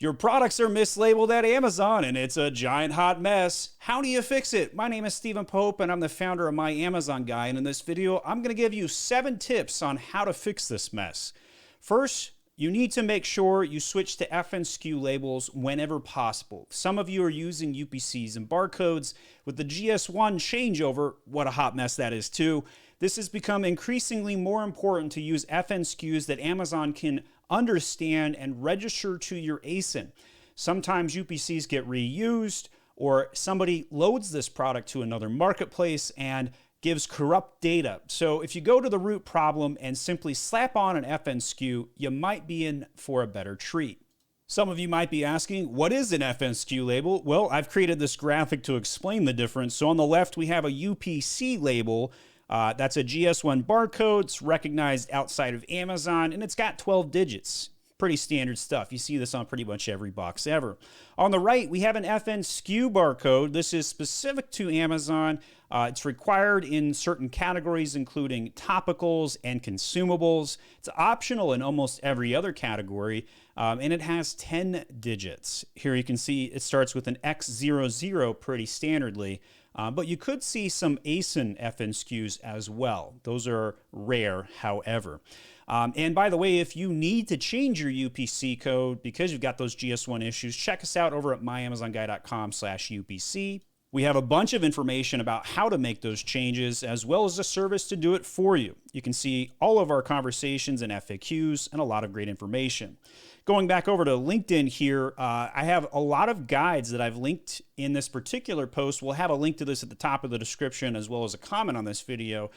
Your products are mislabeled at Amazon and it's a giant hot mess. How do you fix it? My name is Stephen Pope and I'm the founder of My Amazon Guy, and in this video I'm going to give you 7 tips on how to fix this mess. First, you need to make sure you switch to FN SKU labels whenever possible. Some of you are using UPCs and barcodes. With the GS1 changeover, what a hot mess that is too. This has become increasingly more important to use FN SKUs that Amazon can understand and register to your ASIN. Sometimes UPCs get reused, or somebody loads this product to another marketplace and gives corrupt data. So if you go to the root problem and simply slap on an FN SKU, you might be in for a better treat. Some of you might be asking, what is an FN SKU label? Well, I've created this graphic to explain the difference. So on the left, we have a UPC label. That's a GS1 barcode. It's recognized outside of Amazon, and it's got 12 digits. Pretty standard stuff. You see this on pretty much every box ever. On the right, we have an FN SKU barcode. This is specific to Amazon. It's required in certain categories, including topicals and consumables. It's optional in almost every other category, and it has 10 digits. Here you can see it starts with an X00 pretty standardly. But you could see some ASIN FN SKUs as well. Those are rare, however. And by the way, if you need to change your UPC code because you've got those GS1 issues, check us out over at myamazonguy.com/UPC. We have a bunch of information about how to make those changes, as well as a service to do it for you. You can see all of our conversations and FAQs and a lot of great information. Going back over to LinkedIn here, I have a lot of guides that I've linked in this particular post. We'll have a link to this at the top of the description, as well as a comment on this video.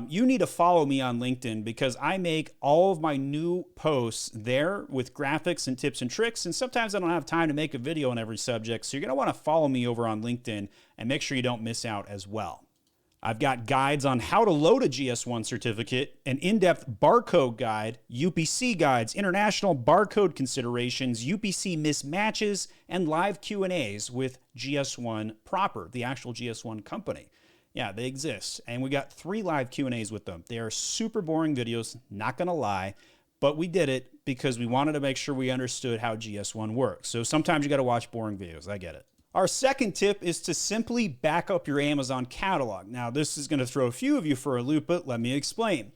You need to follow me on LinkedIn because I make all of my new posts there with graphics and tips and tricks, and sometimes I don't have time to make a video on every subject, so you're going to want to follow me over on LinkedIn and make sure you don't miss out as well. I've got guides on how to load a GS1 certificate, an in-depth barcode guide, UPC guides, international barcode considerations, UPC mismatches, and live Q&As with GS1 proper, the actual GS1 company. Yeah, they exist. And we got 3 live Q&As with them. They are super boring videos, not gonna lie, but we did it because we wanted to make sure we understood how GS1 works. So sometimes you gotta watch boring videos, I get it. Our second tip is to simply back up your Amazon catalog. Now, this is going to throw a few of you for a loop, but let me explain.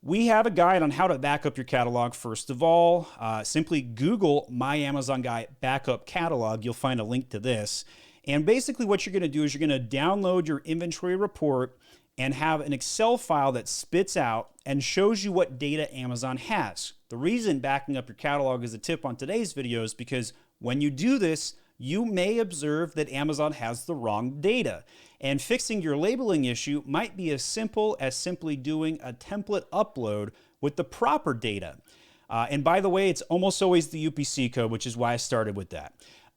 We have a guide on how to back up your catalog. First of all, simply Google My Amazon Guy Backup Catalog. You'll find a link to this. And basically what you're going to do is you're going to download your inventory report and have an Excel file that spits out and shows you what data Amazon has. The reason backing up your catalog is a tip on today's video is because when you do this, you may observe that Amazon has the wrong data. And fixing your labeling issue might be as simple as simply doing a template upload with the proper data. And by the way, it's almost always the UPC code, which is why I started with that.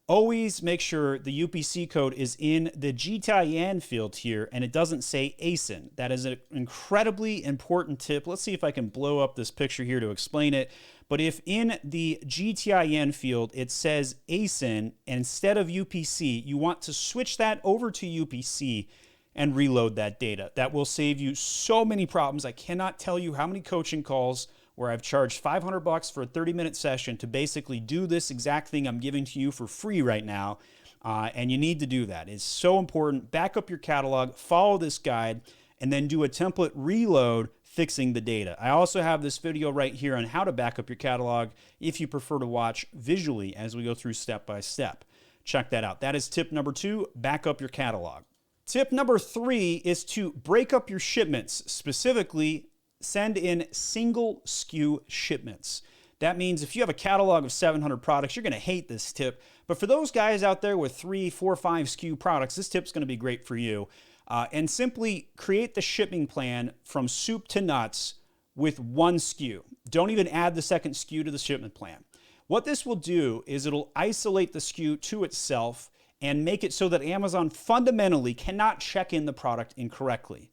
Always make sure the UPC code is in the GTIN field here and it doesn't say ASIN. That is an incredibly important tip. Let's see if I can blow up this picture here to explain it. But if in the GTIN field it says ASIN instead of UPC, you want to switch that over to UPC and reload that data. That will save you so many problems. I cannot tell you how many coaching calls where I've charged $500 for a 30-minute session to basically do this exact thing I'm giving to you for free right now. And you need to do that. It's so important. Back up your catalog, follow this guide, and then do a template reload fixing the data. I also have this video right here on how to back up your catalog if you prefer to watch visually as we go through step by step. Check that out. That is tip number 2, back up your catalog. Tip number 3 is to break up your shipments, specifically send in single SKU shipments. That means if you have a catalog of 700 products, you're going to hate this tip. But for those guys out there with 3, 4, 5 SKU products, this tip's going to be great for you. And simply create the shipping plan from soup to nuts with 1 SKU. Don't even add the second SKU to the shipment plan. What this will do is it'll isolate the SKU to itself and make it so that Amazon fundamentally cannot check in the product incorrectly.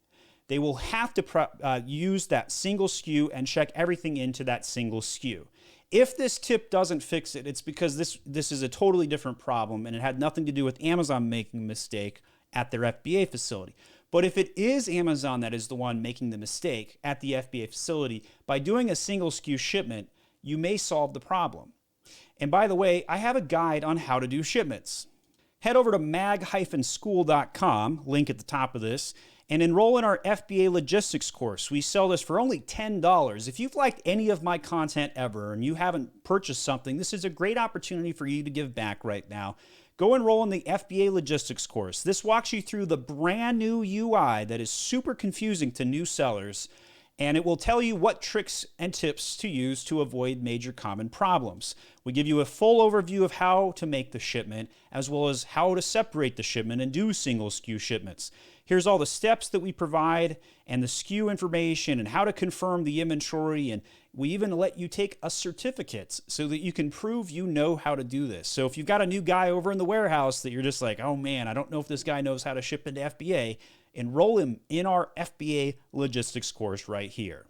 They will have to use that single SKU and check everything into that single SKU. If this tip doesn't fix it, it's because this is a totally different problem and it had nothing to do with Amazon making a mistake at their FBA facility. But if it is Amazon that is the one making the mistake at the FBA facility, by doing a single SKU shipment, you may solve the problem. And by the way, I have a guide on how to do shipments. Head over to mag-school.com, link at the top of this, and enroll in our FBA Logistics course. We sell this for only $10. If you've liked any of my content ever and you haven't purchased something, this is a great opportunity for you to give back right now. Go enroll in the FBA Logistics course. This walks you through the brand new UI that is super confusing to new sellers, and it will tell you what tricks and tips to use to avoid major common problems. We give you a full overview of how to make the shipment, as well as how to separate the shipment and do single SKU shipments. Here's all the steps that we provide and the SKU information and how to confirm the inventory, and we even let you take a certificate so that you can prove you know how to do this. So if you've got a new guy over in the warehouse that you're just like, oh man, I don't know if this guy knows how to ship into FBA, enroll him in our FBA Logistics course right here.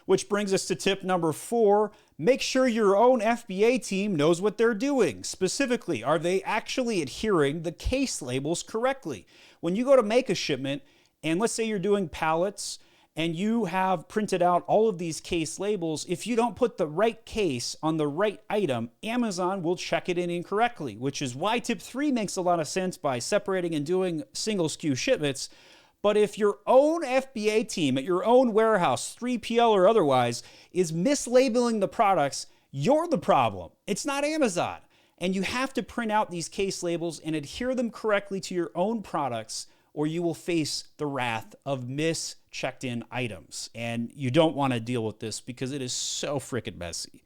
Which brings us to tip number 4. Make sure your own FBA team knows what they're doing. Specifically, are they actually adhering the case labels correctly? When you go to make a shipment, and let's say you're doing pallets, and you have printed out all of these case labels, if you don't put the right case on the right item, Amazon will check it in incorrectly, which is why tip 3 makes a lot of sense by separating and doing single SKU shipments. But if your own FBA team at your own warehouse, 3PL or otherwise, is mislabeling the products, you're the problem. It's not Amazon. And you have to print out these case labels and adhere them correctly to your own products, or you will face the wrath of mis-checked in items. And you don't want to deal with this because it is so freaking messy.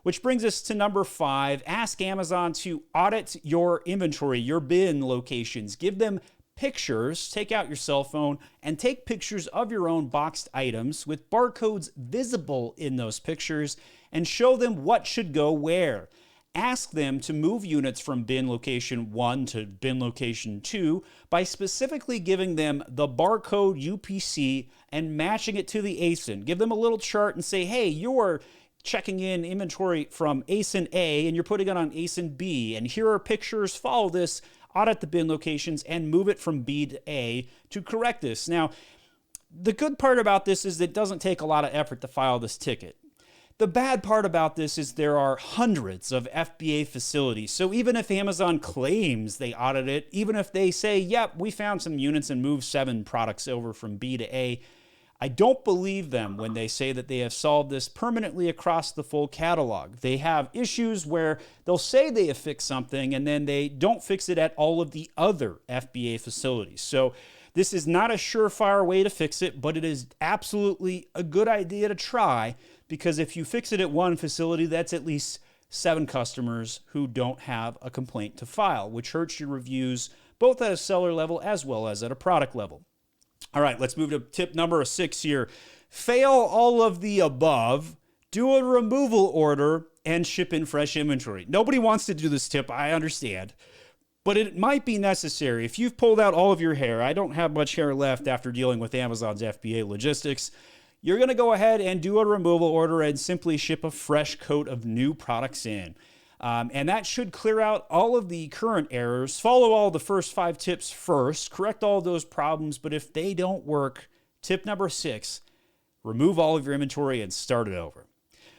Which brings us to number 5. Ask Amazon to audit your inventory, your bin locations. Give them pictures, take out your cell phone, and take pictures of your own boxed items with barcodes visible in those pictures and show them what should go where. Ask them to move units from bin location 1 to bin location 2 by specifically giving them the barcode UPC and matching it to the ASIN. Give them a little chart and say, hey, you're checking in inventory from ASIN A and you're putting it on ASIN B, and here are pictures, follow this, audit the bin locations, and move it from B to A to correct this. Now, the good part about this is it doesn't take a lot of effort to file this ticket. The bad part about this is there are hundreds of FBA facilities. So even if Amazon claims they audit it, even if they say, yep, we found some units and moved 7 products over from B to A, I don't believe them when they say that they have solved this permanently across the full catalog. They have issues where they'll say they have fixed something and then they don't fix it at all of the other FBA facilities. So this is not a surefire way to fix it, but it is absolutely a good idea to try, because if you fix it at one facility, that's at least 7 customers who don't have a complaint to file, which hurts your reviews both at a seller level as well as at a product level. All right, let's move to tip number 6 here. Fail all of the above, do a removal order, and ship in fresh inventory. Nobody wants to do this tip, I understand, but it might be necessary. If you've pulled out all of your hair, I don't have much hair left after dealing with Amazon's FBA Logistics, you're going to go ahead and do a removal order and simply ship a fresh coat of new products in. And that should clear out all of the current errors. Follow all the first 5 tips first, correct all those problems, but if they don't work, tip number 6, remove all of your inventory and start it over.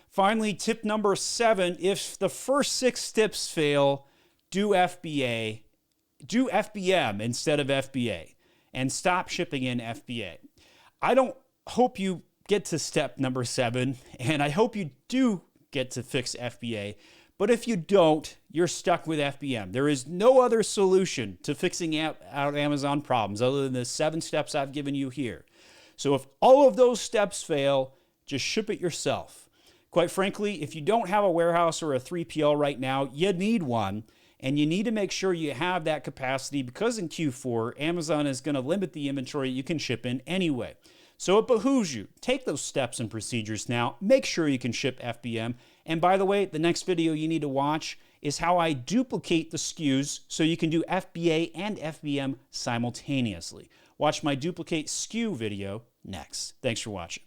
Finally, tip number 7, if the first 6 tips fail, do FBA, do FBM instead of FBA, and stop shipping in FBA. I don't hope you get to step number 7, and I hope you do get to fix FBA. But if you don't, you're stuck with FBM. There is no other solution to fixing out Amazon problems other than the 7 steps I've given you here. So if all of those steps fail, just ship it yourself. Quite frankly, if you don't have a warehouse or a 3PL right now, you need one, and you need to make sure you have that capacity, because in Q4, Amazon is going to limit the inventory you can ship in anyway. So it behooves you. Take those steps and procedures now. Make sure you can ship FBM. And by the way, the next video you need to watch is how I duplicate the SKUs so you can do FBA and FBM simultaneously. Watch my duplicate SKU video next. Thanks for watching.